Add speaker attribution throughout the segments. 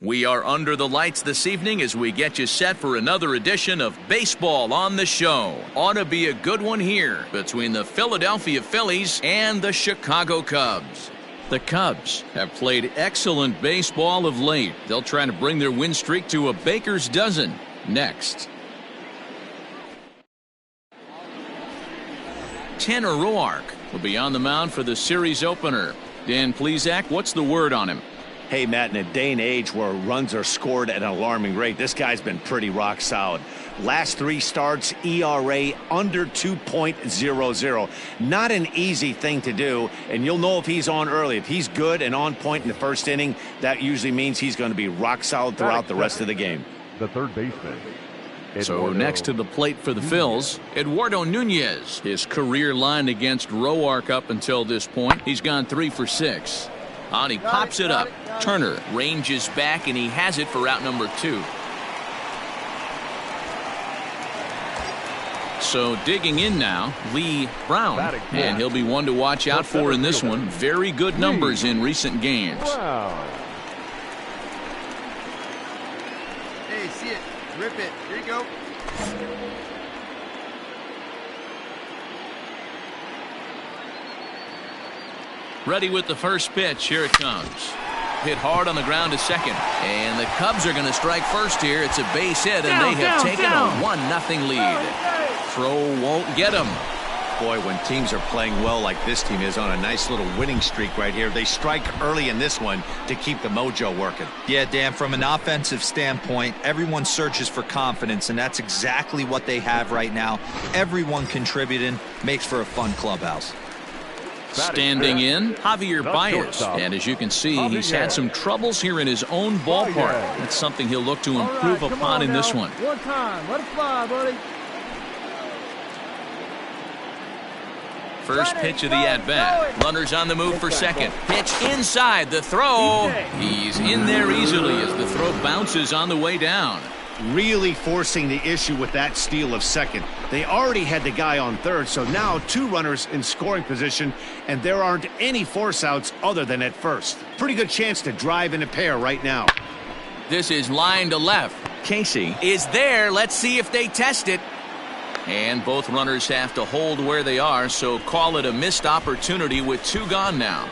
Speaker 1: We are under the lights this evening as we get you set for another edition of Baseball on the Show. Ought to be a good one here between the Philadelphia Phillies and the Chicago Cubs. The Cubs have played excellent baseball of late. They'll try to bring their win streak to a baker's dozen next. Tanner Roark will be on the mound for the series opener. Dan Plesac, what's the word on him?
Speaker 2: Hey, Matt, in a day and age where runs are scored at an alarming rate, this guy's been pretty rock solid. Last 3 starts, ERA under 2.00. Not an easy thing to do, and you'll know if he's on early. If he's good and on point in the first inning, that usually means he's going to be rock solid throughout the rest of the game.
Speaker 3: The third baseman.
Speaker 1: So next to the plate for the Phils, Eduardo Nunez. His career line against Roark up until this point, he's gone 3 for 6. And he pops it up. Turner ranges back, and he has it for out number 2. So digging in now, Lee Brown. And he'll be one to watch out for in this one. Very good numbers in recent games.
Speaker 4: Hey, see it. Rip it. Here you go.
Speaker 1: Ready with the first pitch. Here it comes. Hit hard on the ground to second. And the Cubs are going to strike first here. It's a base hit, and they have taken a 1-0 lead. Throw won't get him.
Speaker 2: Boy, when teams are playing well like this team is on a nice little winning streak right here, they strike early in this one to keep the mojo working.
Speaker 5: Yeah, Dan, from an offensive standpoint, everyone searches for confidence, and that's exactly what they have right now. Everyone contributing makes for a fun clubhouse.
Speaker 1: Standing in, Javier Baez. And as you can see, he's had some troubles here in his own ballpark. That's something he'll look to improve upon in this one.
Speaker 6: One time. Let it fly, buddy.
Speaker 1: First pitch of the at-bat. Runners on the move for second. Pitch inside. The throw. He's in there easily as the throw bounces on the way down.
Speaker 2: really forcing the issue with that steal of second. They already had the guy on third, so now 2 runners in scoring position, and there aren't any force outs other than at first. Pretty good chance to drive in a pair right now.
Speaker 1: This is line to left. Casey is there. Let's see if they test it. And both runners have to hold where they are, so call it a missed opportunity with 2 gone now.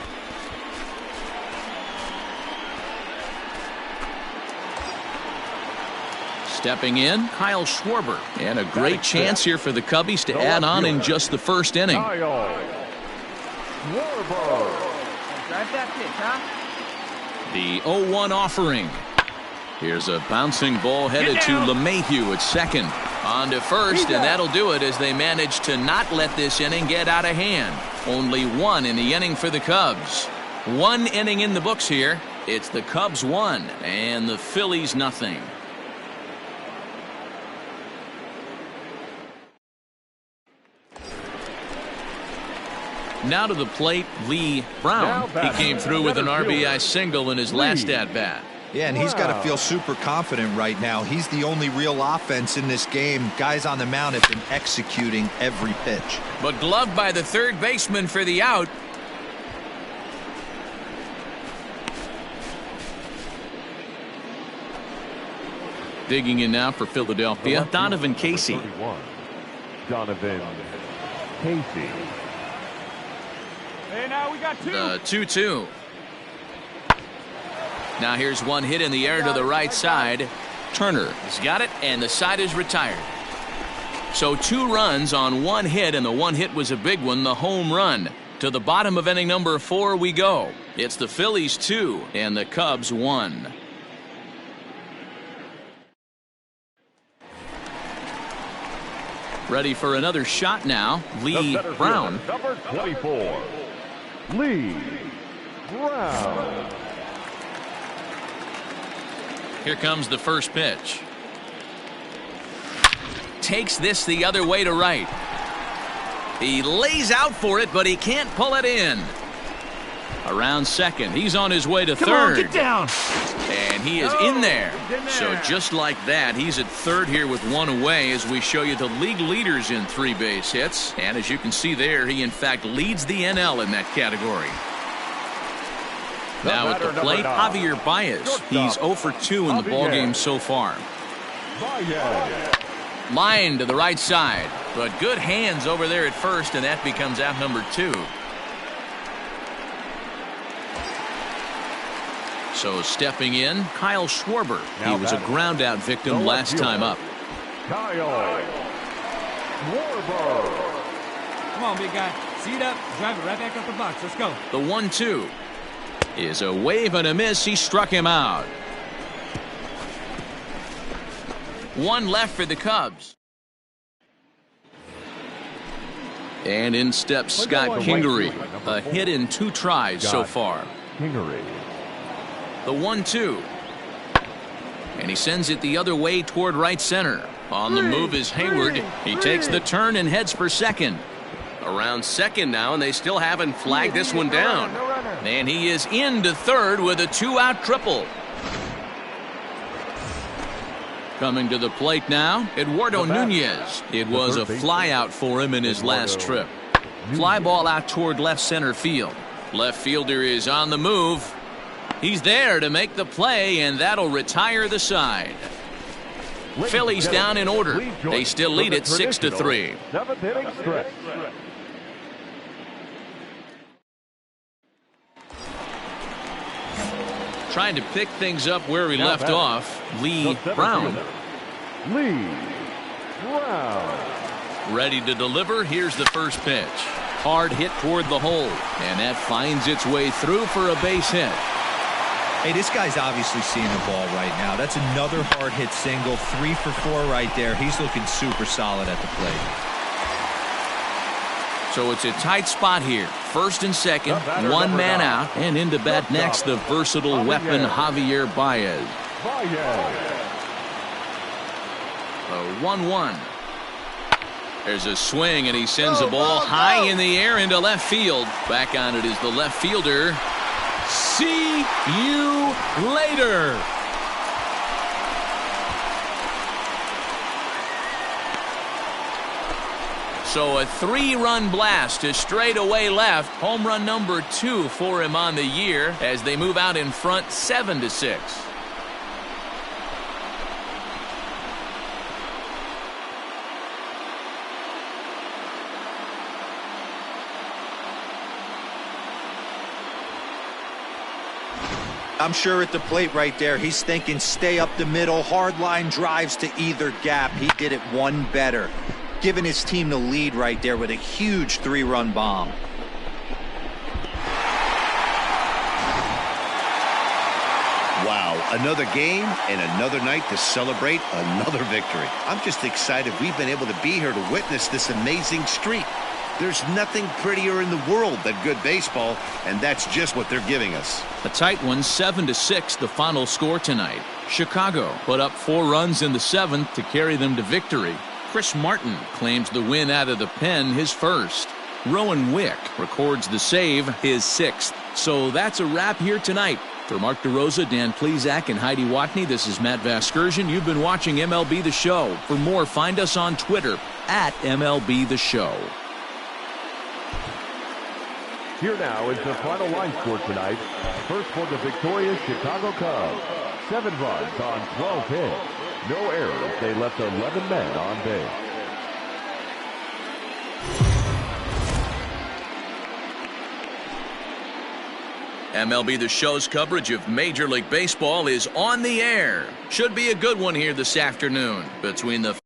Speaker 1: Stepping in, Kyle Schwarber. And a great chance here for the Cubbies to add on in just the first inning.
Speaker 6: Drive that pitch, huh?
Speaker 1: The 0-1 offering. Here's a bouncing ball headed to LeMahieu at second. On to first, and that'll do it as they manage to not let this inning get out of hand. Only 1 in the inning for the Cubs. 1 inning in the books here. It's the Cubs 1 and the Phillies nothing. Now to the plate, Lee Brown. He came through with an RBI single in his last at-bat.
Speaker 5: Yeah, and he's got to feel super confident right now. He's the only real offense in this game. Guys on the mound have been executing every pitch.
Speaker 1: But gloved by the third baseman for the out. Digging in now for Philadelphia, Donovan Casey.
Speaker 3: Donovan Casey.
Speaker 6: Hey, now we got 2.
Speaker 1: The 2-2. Now here's one hit in the air to the right side. Turner has got it, and the side is retired. So 2 runs on 1 hit, and the 1 hit was a big one, the home run. To the bottom of inning number 4 we go. It's the Phillies 2 and the Cubs 1. Ready for another shot now, Lee Brown.
Speaker 3: Number 24, Lee Brown.
Speaker 1: Here comes the first pitch. Takes this the other way to right. He lays out for it, but he can't pull it in. Around second, he's on his way to third.
Speaker 6: Come on, get down.
Speaker 1: And he is in there. So just like that, he's at third here with 1 away as we show you the league leaders in 3 base hits. And as you can see there, he in fact leads the NL in that category. Now at the plate, Javier Baez. He's 0 for 2 in the ballgame so far. Line to the right side, but good hands over there at first, and that becomes out number 2. So stepping in, Kyle Schwarber. He was a ground out victim last time up.
Speaker 3: Kyle Schwarber.
Speaker 6: Come on, big guy. Seat up, drive it right back up the box. Let's go.
Speaker 1: The 1-2 is a wave and a miss. He struck him out. 1 left for the Cubs. And in steps Scott Kingery. A hit in 2 tries so far.
Speaker 3: Kingery.
Speaker 1: The 1-2. And he sends it the other way toward right center. On the move is Hayward. He takes the turn and heads for second. Around second now, and they still haven't flagged this one down. And he is into third with a 2-out triple. Coming to the plate now, Eduardo Nunez. It was a fly out for him in his last trip. Fly ball out toward left center field. Left fielder is on the move. He's there to make the play, and that'll retire the side. Phillies down in order. They still lead it 6-3.
Speaker 3: 7th inning stretch.
Speaker 1: Trying to pick things up where we left off, Lee Brown.
Speaker 3: Lee Brown.
Speaker 1: Ready to deliver. Here's the first pitch. Hard hit toward the hole, and that finds its way through for a base hit.
Speaker 5: Hey, this guy's obviously seeing the ball right now. That's another hard hit single. 3 for 4 right there. He's looking super solid at the plate.
Speaker 1: So it's a tight spot here. First and second, 1 man out, and into bat next, the versatile weapon Javier Baez. A 1-1. There's a swing, and he sends the ball high in the air into left field. Back on it is the left fielder. See you later. So a 3-run blast to straightaway left. Home run number 2 for him on the year as they move out in front 7-6.
Speaker 5: I'm sure at the plate right there, he's thinking stay up the middle, hard line drives to either gap. He did it one better, giving his team the lead right there with a huge 3-run bomb.
Speaker 2: Wow, another game and another night to celebrate another victory. I'm just excited we've been able to be here to witness this amazing streak. There's nothing prettier in the world than good baseball, and that's just what they're giving us.
Speaker 1: A tight one, 7-6, the final score tonight. Chicago put up 4 runs in the 7th to carry them to victory. Chris Martin claims the win out of the pen, his first. Rowan Wick records the save, his 6th. So that's a wrap here tonight. For Mark DeRosa, Dan Plesac, and Heidi Watney, this is Matt Vasgersian. You've been watching MLB The Show. For more, find us on Twitter at MLB The Show.
Speaker 3: Here now is the final line score tonight. First for the victorious Chicago Cubs. 7 runs on 12 hits. No errors. They left 11 men on base.
Speaker 1: MLB The Show's coverage of Major League Baseball is on the air. Should be a good one here this afternoon between the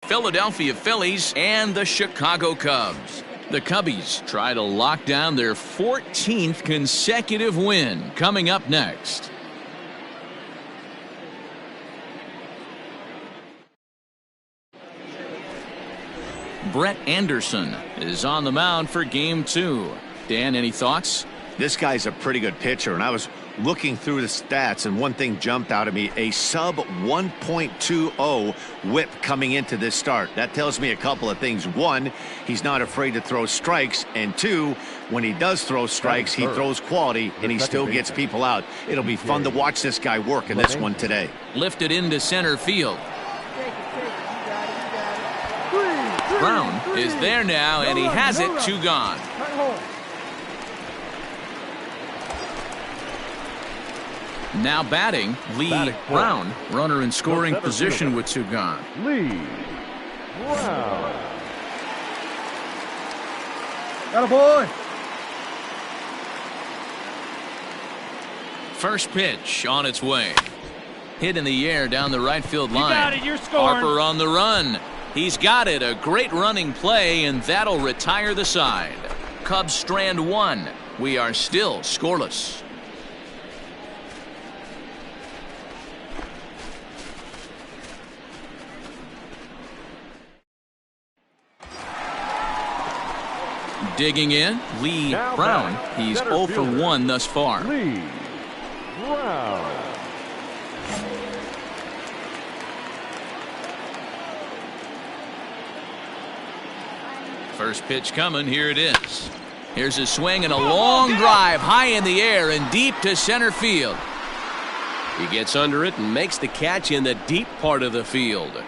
Speaker 1: Philadelphia Phillies and the Chicago Cubs. The Cubbies try to lock down their 14th consecutive win. Coming up next. Brett Anderson is on the mound for Game 2. Dan, any thoughts?
Speaker 2: This guy's a pretty good pitcher, and I was looking through the stats, and one thing jumped out at me, a sub 1.20 whip coming into this start. That tells me a couple of things. One, he's not afraid to throw strikes, and 2, when he does throw strikes, he throws quality, and he still gets people out. It'll be fun to watch this guy work in this one today.
Speaker 1: Lifted into center field. Brown is there now, and he has it. 2 gone. Now batting, Lee Brown. Runner in scoring position with 2 gone.
Speaker 3: Lee Brown.
Speaker 4: Got a boy.
Speaker 1: First pitch on its way. Hit in the air down the right field line.
Speaker 6: You got it, you're scoring.
Speaker 1: Harper on the run. He's got it. A great running play, and that'll retire the side. Cubs strand 1. We are still scoreless. Digging in, Lee Brown. He's 0 for 1 thus far.
Speaker 3: Lee Brown.
Speaker 1: First pitch coming. Here it is. Here's a swing and a long drive high in the air and deep to center field. He gets under it and makes the catch in the deep part of the field.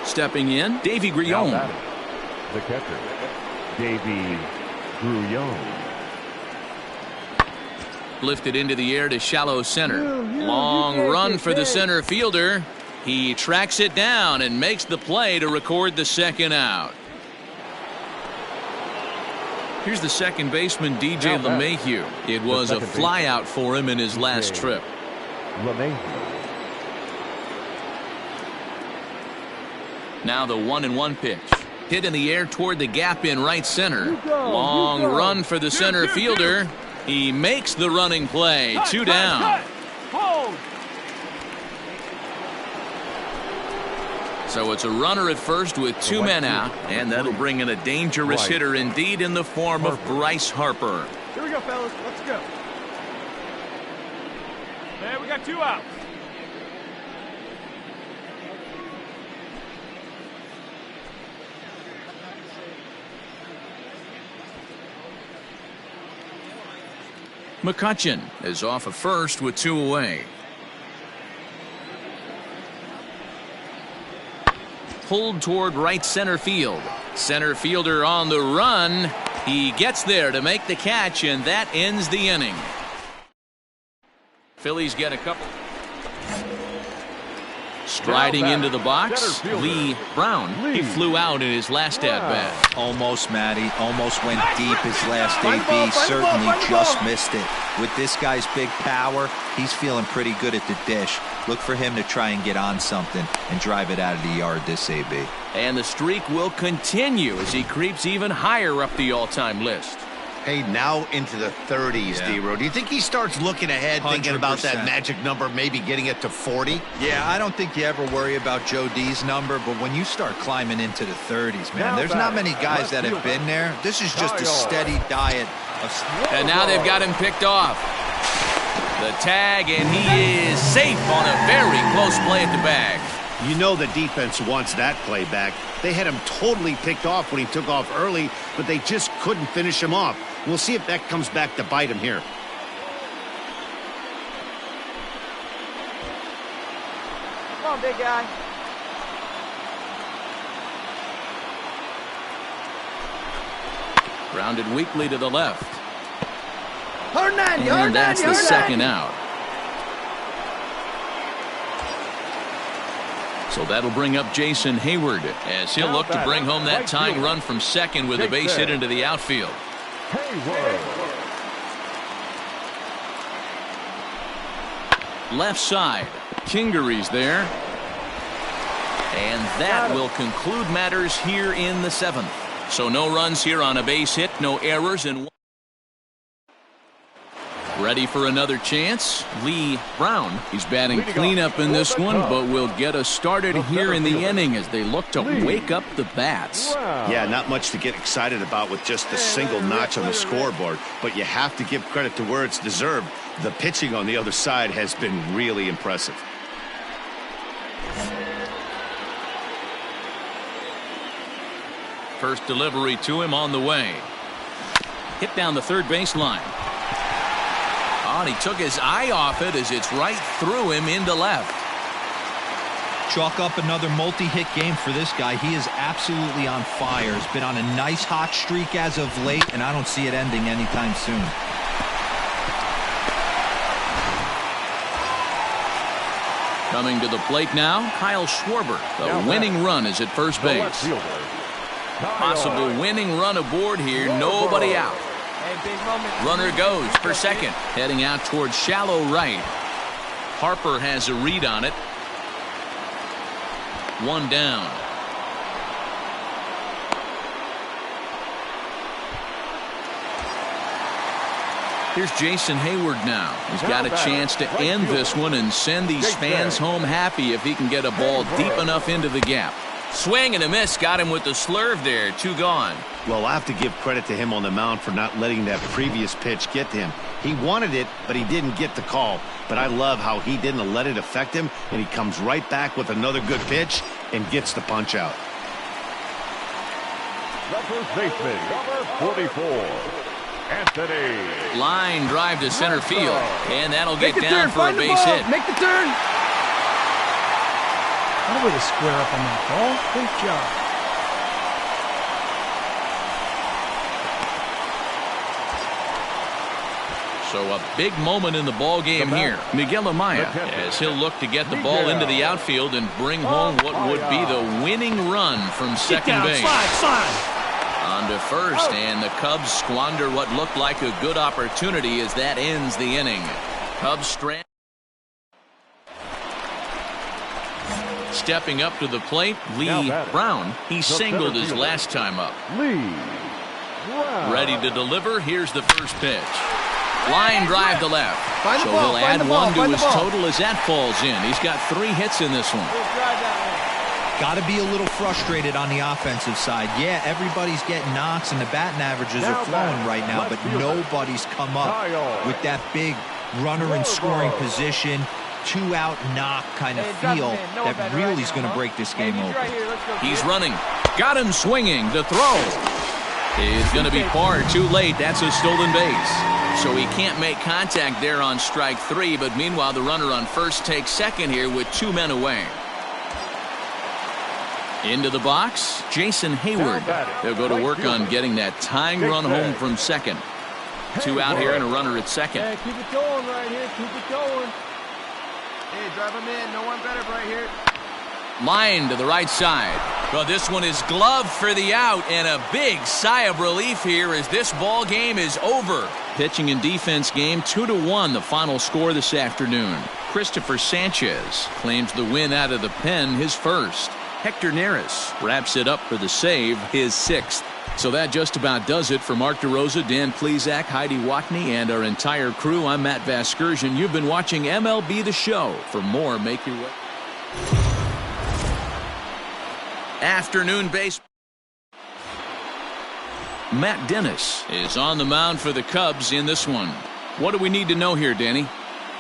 Speaker 1: Stepping in, Davy Grillon.
Speaker 3: The catcher, Davy Grillon.
Speaker 1: Lifted into the air to shallow center. Long run for the center fielder. He tracks it down and makes the play to record the second out. Here's the second baseman, DJ LeMahieu. It was a flyout for him in his last trip.
Speaker 3: LeMahieu.
Speaker 1: Now the 1-1 pitch. Hit in the air toward the gap in right center. Long run for the center fielder. He makes the running play. 2 down. So it's a runner at first with 2 men out, and that'll bring in a dangerous hitter indeed in the form of Bryce Harper.
Speaker 4: Here we go, fellas. Let's go.
Speaker 6: Man, we got 2 outs.
Speaker 1: McCutcheon is off at first with 2 away. Pulled toward right center field. Center fielder on the run. He gets there to make the catch, and that ends the inning. Phillies get a couple. Striding into the box, Lee Brown. He flew out in his last at-bat.
Speaker 5: Almost, Matty. Almost went deep his last AB. Certainly just missed it. With this guy's big power, he's feeling pretty good at the dish. Look for him to try and get on something and drive it out of the yard this AB.
Speaker 1: And the streak will continue as he creeps even higher up the all-time list.
Speaker 2: Hey, now into the 30s, D-Row. Do you think he starts looking ahead, thinking about that magic number, maybe getting it to 40?
Speaker 5: Yeah, I don't think you ever worry about Joe D's number, but when you start climbing into the 30s, man, there's not many guys that have been there. This is just a steady diet of...
Speaker 1: And now they've got him picked off. The tag, and he is safe on a very close play at the bag.
Speaker 2: You know the defense wants that play back. They had him totally picked off when he took off early, but they just couldn't finish him off. We'll see if that comes back to bite him here.
Speaker 7: Come on, big guy.
Speaker 1: Grounded weakly to the left.
Speaker 4: And
Speaker 1: that's the second out. So that'll bring up Jason Hayward as he'll look to bring home that tying run from second with a base hit into the outfield. Left side. Kingery's there. And that will conclude matters here in the 7th. So no runs here on a base hit, no errors, and ready for another chance. Lee Brown. He's batting cleanup in this one, but will get us started here in the inning as they look to wake up the bats.
Speaker 2: Yeah, not much to get excited about with just a single notch on the scoreboard, but you have to give credit to where it's deserved. The pitching on the other side has been really impressive.
Speaker 1: First delivery to him on the way. Hit down the third baseline. Oh, and he took his eye off it as it's right through him into left.
Speaker 5: Chalk up another multi-hit game for this guy. He is absolutely on fire. He's been on a nice hot streak as of late, and I don't see it ending anytime soon.
Speaker 1: Coming to the plate now, Kyle Schwarber. The winning run is at first base. Possible winning run aboard here. Nobody out. Runner goes for second. Heading out towards shallow right. Harper has a read on it. 1 down. Here's Jason Hayward now. He's got a chance to end this one and send these fans home happy if he can get a ball deep enough into the gap. Swing and a miss. Got him with the slurve there. 2 gone.
Speaker 2: Well, I have to give credit to him on the mound for not letting that previous pitch get to him. He wanted it, but he didn't get the call. But I love how he didn't let it affect him, and he comes right back with another good pitch and gets the punch out.
Speaker 3: The first baseman, number 44, Anthony.
Speaker 1: Line drive to center field, and that'll get down for a base hit.
Speaker 4: Make the turn. What a way to square up on that ball. Great job.
Speaker 1: So a big moment in the ball game here. Miguel Amaya, as he'll look to get the ball into the outfield and bring home what would be the winning run from second base. On to first, and the Cubs squander what looked like a good opportunity as that ends the inning. Cubs strand. Stepping up to the plate, Lee Brown. He singled his last time up. Ready to deliver. Here's the first pitch. Line drive to left. So he'll add 1 to his total as that falls in. He's got 3 hits in this one.
Speaker 5: Got to be a little frustrated on the offensive side. Yeah, everybody's getting knocks and the batting averages are flowing right now, but nobody's come up with that big runner in scoring position, 2-out knock kind of feel that really is going to break this game open.
Speaker 1: He's running. Got him swinging. The throw is going to be far too late. That's a stolen base. So he can't make contact there on strike 3, but meanwhile the runner on first takes second here with 2 men away. Into the box, Jason Hayward. He'll go to work on getting that tying run home from second. 2 out here and a runner at second.
Speaker 7: Hey, keep it going right here. Keep it going. Hey, drive him in. No one better right here.
Speaker 1: Line to the right side. Well, this one is gloved for the out, and a big sigh of relief here as this ball game is over. Pitching and defense game 2-1, the final score this afternoon. Christopher Sanchez claims the win out of the pen, his first. Hector Neris wraps it up for the save, his 6th. So that just about does it for Mark DeRosa, Dan Plesac, Heidi Watney, and our entire crew. I'm Matt Vasgersian. You've been watching MLB The Show. For more, make your way. Afternoon base. Matt Dennis is on the mound for the Cubs in this one. What do we need to know here, Danny?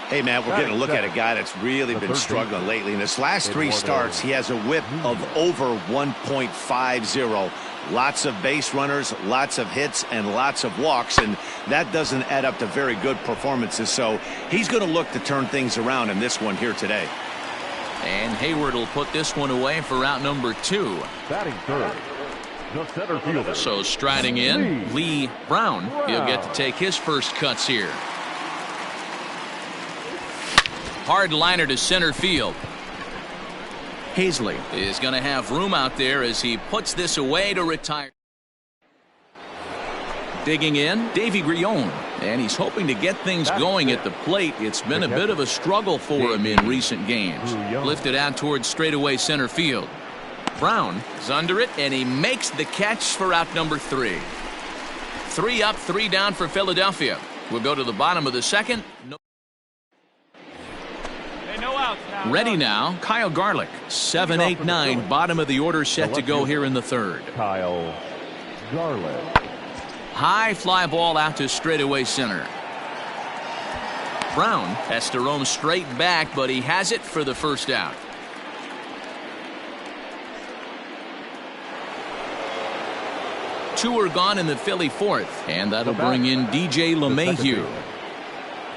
Speaker 2: Hey, Matt, we're getting a look at a guy that's really been struggling lately. In his last 3 starts, he has a whip of over 1.50. Lots of base runners, lots of hits, and lots of walks, and that doesn't add up to very good performances. So he's going to look to turn things around in this one here today.
Speaker 1: And Hayward will put this one away for out number 2.
Speaker 3: Batting third, the center fielder.
Speaker 1: So striding in, Lee Brown. He'll get to take his first cuts here. Hard liner to center field. Hazley is going to have room out there as he puts this away to retire. Digging in, Davy Grion, and he's hoping to get things going at the plate. It's been a bit of a struggle for him in recent games. Lifted out towards straightaway center field. Brown is under it, and he makes the catch for out number 3. 3 up, 3 down for Philadelphia. We'll go to the bottom of the second. Ready now, Kyle Garlick. 7, 8, 9, bottom of the order set to go here in the third.
Speaker 3: Kyle Garlick.
Speaker 1: High fly ball out to straightaway center. Brown has to roam straight back, but he has it for the first out. Two are gone in the Philly fourth, and that'll bring in DJ LeMahieu.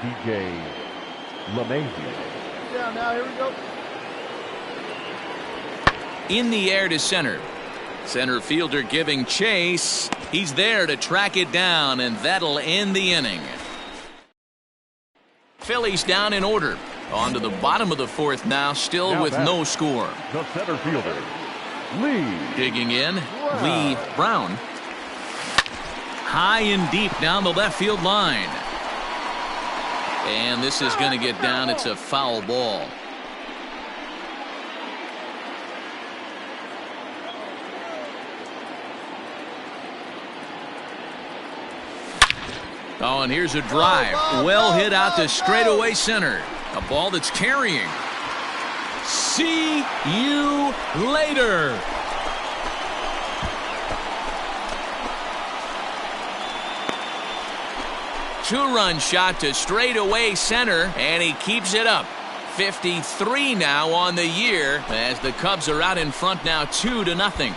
Speaker 3: DJ LeMahieu.
Speaker 7: Down now, here we go.
Speaker 1: In the air to center. Center fielder giving chase. He's there to track it down, and that'll end the inning. Phillies down in order. On to the bottom of the fourth now, still with no score.
Speaker 3: The center fielder, Lee.
Speaker 1: Digging in, Lee Brown. High and deep down the left field line. And this is going to get down. It's a foul ball. Oh, and here's a drive. Well hit out to straightaway center. A ball that's carrying. See you later. Two-run shot to straightaway center, and he keeps it up. 53 now on the year as the Cubs are out in front now 2-0.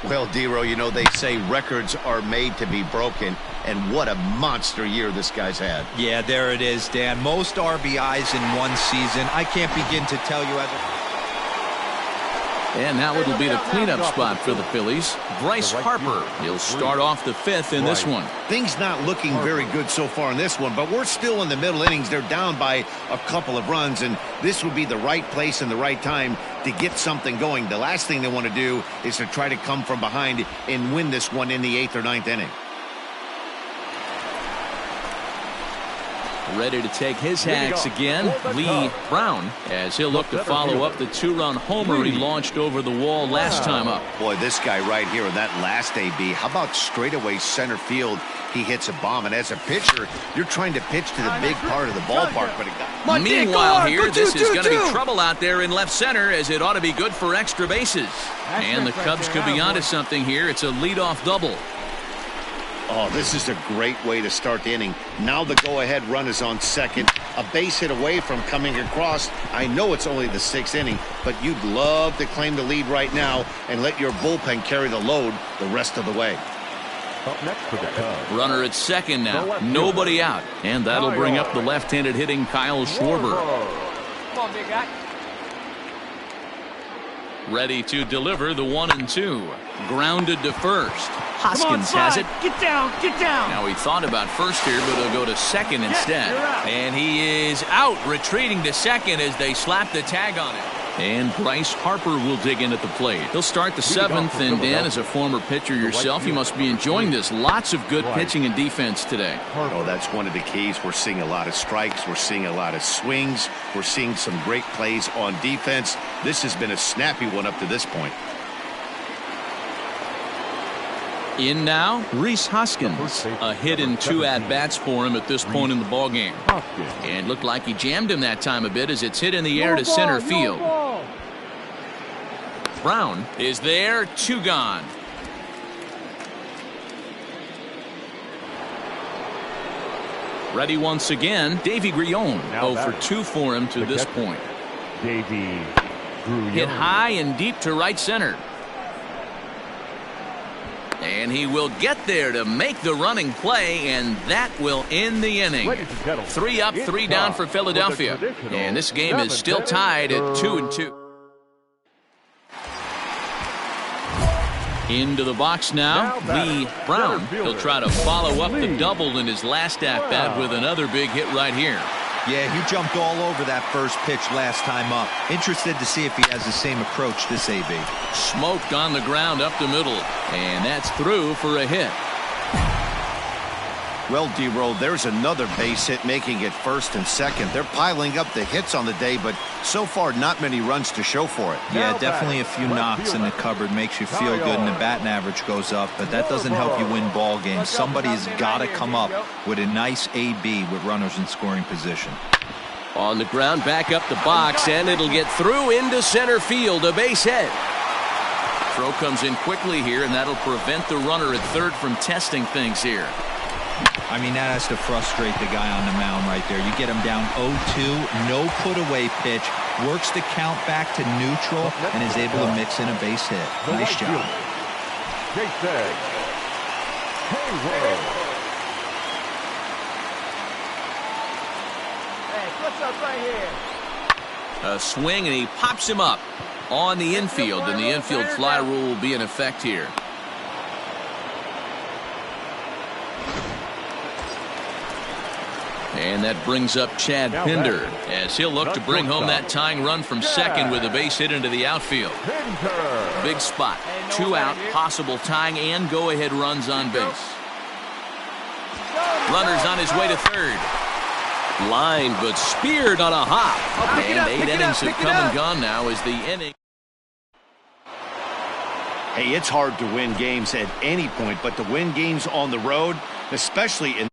Speaker 2: Well, Dero, you know, they say records are made to be broken, and what a monster year this guy's had.
Speaker 5: Yeah, there it is, Dan. Most RBIs in one season. I can't begin to tell you
Speaker 1: And now it'll be the cleanup spot for the Phillies. Bryce Harper. He'll start off the fifth in this one.
Speaker 2: Things not looking very good so far in this one, but we're still in the middle innings. They're down by a couple of runs, and this would be the right place and the right time to get something going. The last thing they want to do is to try to come from behind and win this one in the 8th or 9th inning.
Speaker 1: Ready to take his hacks again, Lee Brown, as he'll look to follow up the 2-run homer he launched over the wall last time up.
Speaker 2: Boy, this guy right here in that last AB, how about straightaway center field? He hits a bomb, and as a pitcher, you're trying to pitch to the big part of the ballpark, but it got...
Speaker 1: Meanwhile here, this is going to be trouble out there in left center, as it ought to be good for extra bases. And the Cubs could be onto something here. It's a leadoff double.
Speaker 2: Oh, this is a great way to start the inning. Now the go-ahead run is on second. A base hit away from coming across. I know it's only the 6th inning, but you'd love to claim the lead right now and let your bullpen carry the load the rest of the way.
Speaker 3: Up next for the Cubs.
Speaker 1: Runner at second now. Nobody out. And that'll bring up the left-handed hitting Kyle Schwarber.
Speaker 6: Come on, big guy.
Speaker 1: Ready to deliver the 1-2. Grounded to first. Hoskins has it.
Speaker 6: Get down, get down.
Speaker 1: Now he thought about first here, but he'll go to second instead. And he is out, retreating to second as they slap the tag on it. And Bryce Harper will dig in at the plate. He'll start the 7th, and Dan, as a former pitcher yourself, you must be enjoying this. Lots of good pitching and defense today.
Speaker 2: Oh, that's one of the keys. We're seeing a lot of strikes. We're seeing a lot of swings. We're seeing some great plays on defense. This has been a snappy one up to this point.
Speaker 1: In now, Rhys Hoskins. A hit in 2 at-bats for him at this point in the ballgame. And looked like he jammed him that time a bit as it's hit in the air to center field. Brown is there, 2 gone. Ready once again, Davy Grillon. 0 for 2 for him to this point.
Speaker 3: Davy Grillon.
Speaker 1: Hit high and deep to right center. And he will get there to make the running play, and that will end the inning. 3 up, 3 down for Philadelphia. And this game is still tied at 2-2. Into the box now, Lee Brown. He'll try to follow up the double in his last at-bat with another big hit right here.
Speaker 5: Yeah, he jumped all over that first pitch last time up. Interested to see if he has the same approach this AB.
Speaker 1: Smoked on the ground up the middle, and that's through for a hit.
Speaker 2: Well, D-Roll, there's another base hit, making it first and second. They're piling up the hits on the day, but so far not many runs to show for it.
Speaker 5: Yeah, definitely a few knocks in the cupboard makes you feel good, and the batting average goes up, but that doesn't help you win ball games. Somebody has got to come up with a nice AB with runners in scoring position.
Speaker 1: On the ground, back up the box, and it'll get through into center field, a base hit. Throw comes in quickly here, and that'll prevent the runner at third from testing things here.
Speaker 5: I mean, that has to frustrate the guy on the mound right there. You get him down 0-2, no put-away pitch, works the count back to neutral, and is able to mix in a base hit. Nice job.
Speaker 3: Hey,
Speaker 7: what's up right here?
Speaker 1: A swing, and he pops him up on the infield, and the infield fly rule will be in effect here. And that brings up Chad Pinder as he'll look to bring home that tying run from second with a base hit into the outfield. Big spot. 2 out, possible tying and go-ahead runs on base. Runner's on his way to third. Lined but speared on a hop. And 8 innings have come and gone now as the inning.
Speaker 2: Hey, it's hard to win games at any point, but to win games on the road, especially in